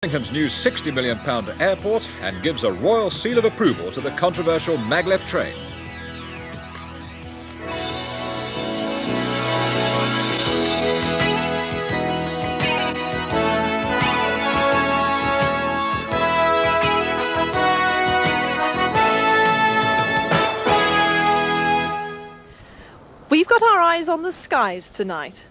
Birmingham's new £60 million airport and gives a royal seal of approval to the controversial Maglev train. We've got our eyes on the skies tonight,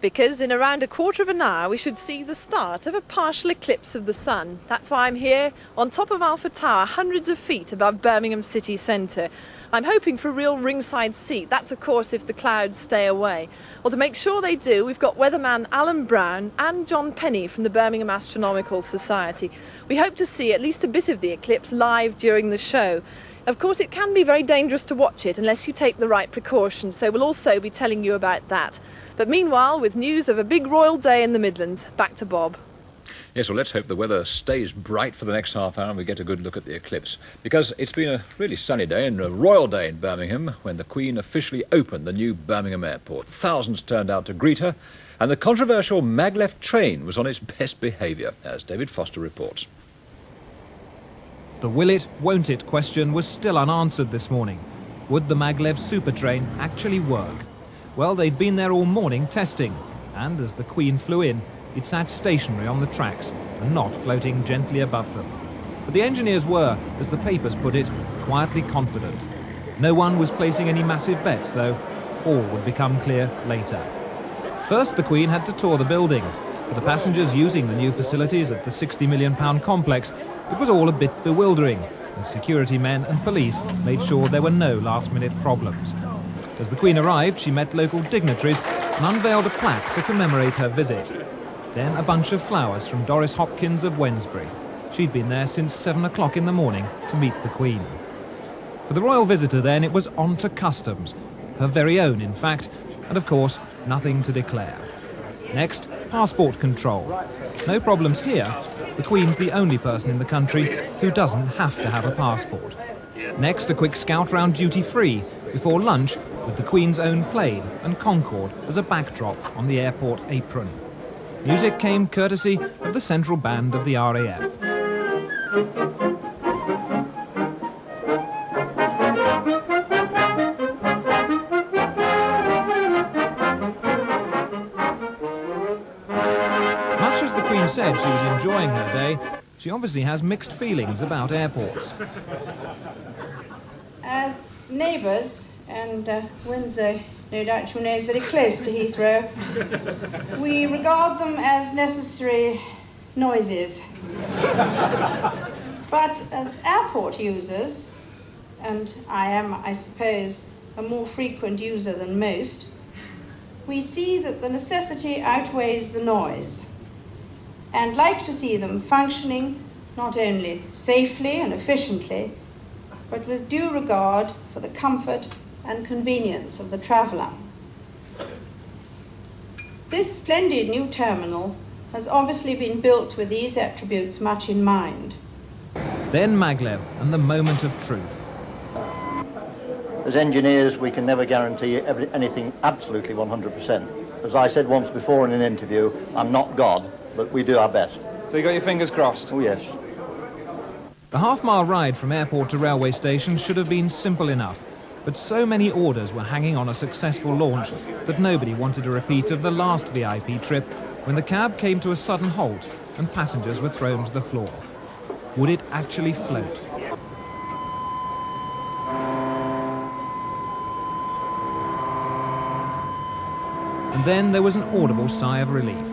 because in around a quarter of an hour we should see the start of a partial eclipse of the sun. That's why I'm here on top of Alpha Tower, hundreds of feet above Birmingham city centre. I'm hoping for a real ringside seat. That's of course if the clouds stay away. Well, to make sure they do, we've got weatherman Alan Brown and John Penny from the Birmingham Astronomical Society. We hope to see at least a bit of the eclipse live during the show. Of course, it can be very dangerous to watch it unless you take the right precautions, so we'll also be telling you about that. But meanwhile, with news of a big royal day in the Midlands, back to Bob. Yes, well, let's hope the weather stays bright for the next half hour and we get a good look at the eclipse. Because it's been a really sunny day and a royal day in Birmingham when the Queen officially opened the new Birmingham Airport. Thousands turned out to greet her, and the controversial Maglev train was on its best behaviour, as David Foster reports. The will it, won't it question was still unanswered this morning. Would the Maglev super train actually work? Well, they'd been there all morning testing, and as the Queen flew in, it sat stationary on the tracks and not floating gently above them. But the engineers were, as the papers put it, quietly confident. No one was placing any massive bets, though. All would become clear later. First, the Queen had to tour the building. For the passengers using the new facilities at the £60 million complex, it was all a bit bewildering, and security men and police made sure there were no last-minute problems. As the Queen arrived, she met local dignitaries and unveiled a plaque to commemorate her visit. Then a bunch of flowers from Doris Hopkins of Wednesbury. She'd been there since 7 o'clock in the morning to meet the Queen. For the royal visitor then, it was on to customs, her very own in fact, and of course, nothing to declare. Next, passport control. No problems here. The Queen's the only person in the country who doesn't have to have a passport. Next, a quick scout round duty-free, before lunch with the Queen's own plane and Concorde as a backdrop on the airport apron. Music came courtesy of the central band of the RAF. Much as the Queen said she was enjoying her day, she obviously has mixed feelings about airports. As neighbours, and Windsor, no doubt you know, is very close to Heathrow, we regard them as necessary noises. But as airport users, and I am, I suppose, a more frequent user than most, we see that the necessity outweighs the noise, and like to see them functioning not only safely and efficiently, but with due regard for the comfort and convenience of the traveller. This splendid new terminal has obviously been built with these attributes much in mind. Then Maglev and the moment of truth. As engineers, we can never guarantee anything absolutely 100%. As I said once before in an interview, I'm not God, but we do our best. So you got your fingers crossed? Oh, yes. The half-mile ride from airport to railway station should have been simple enough, but so many orders were hanging on a successful launch that nobody wanted a repeat of the last VIP trip when the cab came to a sudden halt and passengers were thrown to the floor. Would it actually float? And then there was an audible sigh of relief.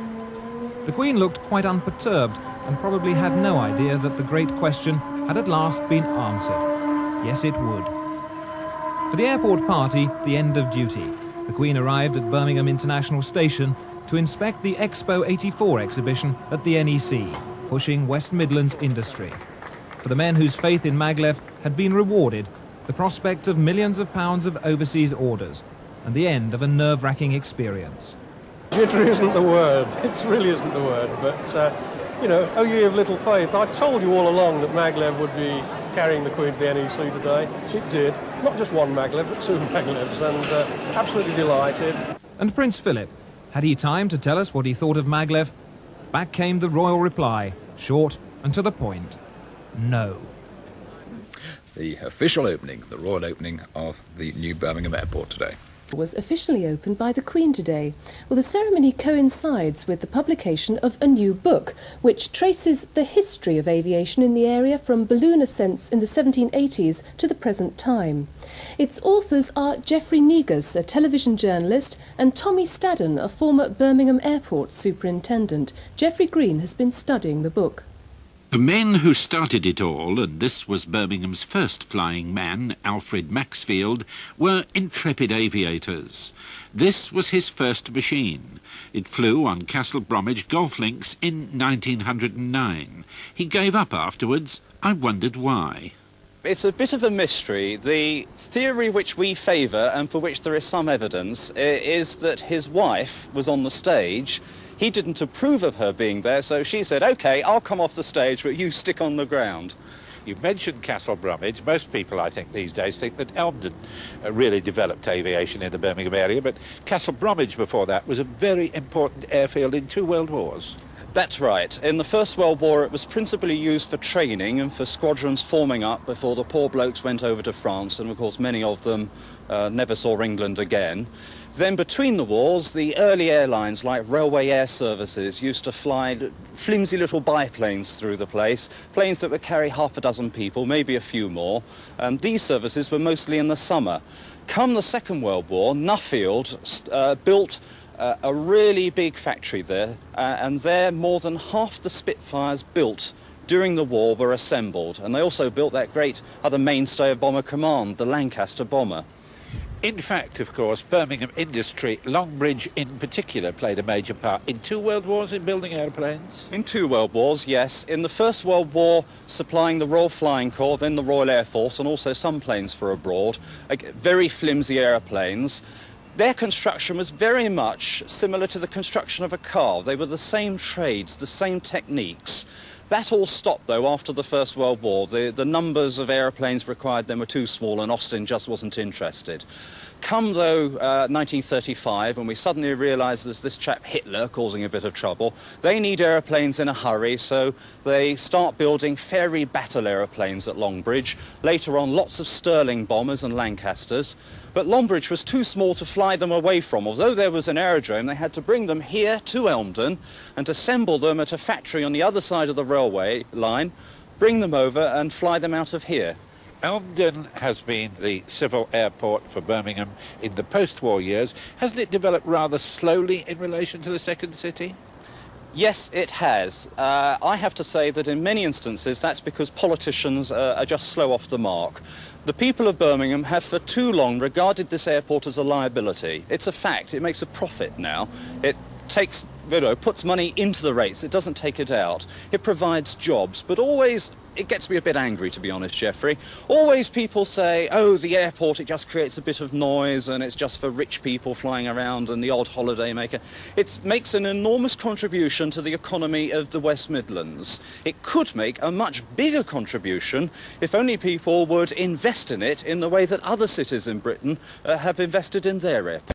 The Queen looked quite unperturbed and probably had no idea that the great question had at last been answered. Yes, it would. For the airport party, the end of duty, the Queen arrived at Birmingham International Station to inspect the Expo 84 exhibition at the NEC, pushing West Midlands industry. For the men whose faith in Maglev had been rewarded, the prospect of millions of pounds of overseas orders, and the end of a nerve-wracking experience. Jittery isn't the word, it really isn't the word, but you know, oh ye of little faith. I told you all along that Maglev would be carrying the Queen to the NEC today. It did. Not just one Maglev, but two Maglevs, and absolutely delighted. And Prince Philip, had he time to tell us what he thought of Maglev? Back came the royal reply, Short and to the point, no. The official opening, the royal opening of the new Birmingham Airport today. Was officially opened by the Queen today. Well, the ceremony coincides with the publication of a new book, which traces the history of aviation in the area from balloon ascents in the 1780s to the present time. Its authors are Geoffrey Negus, a television journalist, and Tommy Stadden, a former Birmingham Airport superintendent. Geoffrey Green has been studying the book. The men who started it all, and this was Birmingham's first flying man, Alfred Maxfield, were intrepid aviators. This was his first machine. It flew on Castle Bromwich golf links in 1909. He gave up afterwards. I wondered why. It's a bit of a mystery. The theory which we favour, and for which there is some evidence, is that his wife was on the stage. He didn't approve of her being there, so she said, OK, I'll come off the stage, but you stick on the ground. You've mentioned Castle Bromwich. Most people, I think, these days think that Elmdon really developed aviation in the Birmingham area, but Castle Bromwich before that was a very important airfield in 2 world wars. That's right. In the First World War, it was principally used for training and for squadrons forming up before the poor blokes went over to France, and of course many of them never saw England again. Then between the wars, the early airlines like Railway Air Services used to fly flimsy little biplanes through the place, planes that would carry half a dozen people, maybe a few more, and these services were mostly in the summer. Come the Second World War, Nuffield built a really big factory there, and there more than half the Spitfires built during the war were assembled, and they also built that great other mainstay of Bomber Command, the Lancaster bomber. In fact, of course, Birmingham industry, Longbridge in particular, played a major part in 2 world wars in building aeroplanes. In 2 world wars, yes. In the First World War, supplying the Royal Flying Corps, then the Royal Air Force, and also some planes for abroad. Very flimsy aeroplanes. Their construction was very much similar to the construction of a car. They were the same trades, the same techniques. That all stopped, though, after the First World War. The numbers of aeroplanes required then were too small, and Austin just wasn't interested. Come, though, 1935, and we suddenly realise there's this chap Hitler causing a bit of trouble. They need aeroplanes in a hurry, so they start building Fairey battle aeroplanes at Longbridge. Later on, lots of Stirling bombers and Lancasters. But Longbridge was too small to fly them away from. Although there was an aerodrome, they had to bring them here to Elmdon and assemble them at a factory on the other side of the railway line, bring them over and fly them out of here. Elmdon has been the civil airport for Birmingham in the post-war years. Hasn't it developed rather slowly in relation to the second city? Yes, it has. I have to say that in many instances that's because politicians are just slow off the mark. The people of Birmingham have for too long regarded this airport as a liability. It's a fact. It makes a profit now. It takes, puts money into the rates. It doesn't take it out. It provides jobs, but always it gets me a bit angry, to be honest, Geoffrey. Always people say, oh, the airport, it just creates a bit of noise and it's just for rich people flying around and the odd holiday maker. It makes an enormous contribution to the economy of the West Midlands. It could make a much bigger contribution if only people would invest in it in the way that other cities in Britain have invested in their airports.